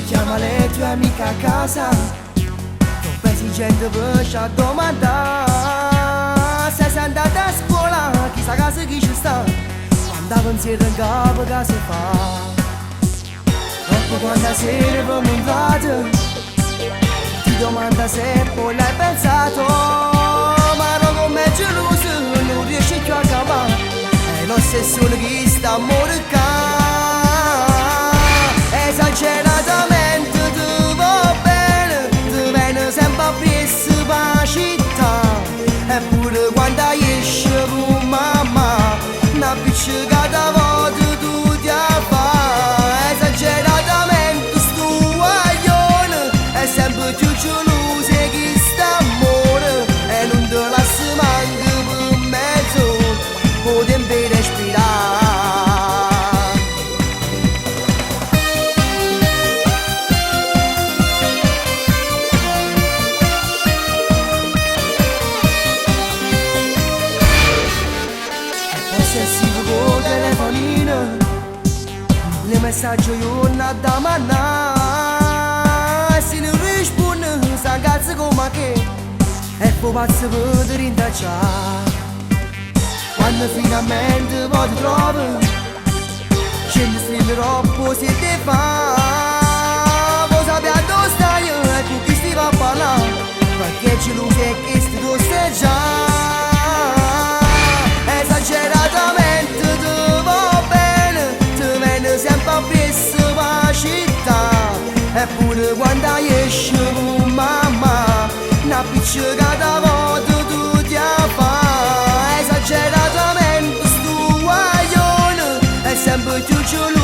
Chiama le tue amiche a casa, non pensi gente a domandare se sei andata a scuola, chissà casa chi ci sta, quando pensiero in capo che si fa. Dopo quando sera abbiamo incontrato, ti domanda se poi l'hai pensato, ma non come geloso, non riesci più a capire, è l'ossessione che sta a morire. Esageratamente ti va bene, ti viene sempre appresso per la città, eppure quando esci con mamma, una piccicata volta tu ti fai. Esageratamente sto guaglione, è sempre più geloso che sta amore, e non te lasci manco per mezzo, potem per respirare. Possessivo con telefonino, le messaggi io non da manna, se non risponde sa cazzo come che, e poi pazzo per rintacciare. Quando finalmente poi ti trovo, scende scrive troppo se ti fa, poi sapere dove stai e con chi stai a parlare, perché ce lo sai che sti tu stai già. Esageratamente ti va bene, ti viene sempre appresso per la città, eppure quando esci con mamma, una piccicata volta tu ti fai. Esageratamente sto guaglione, è sempre più geloso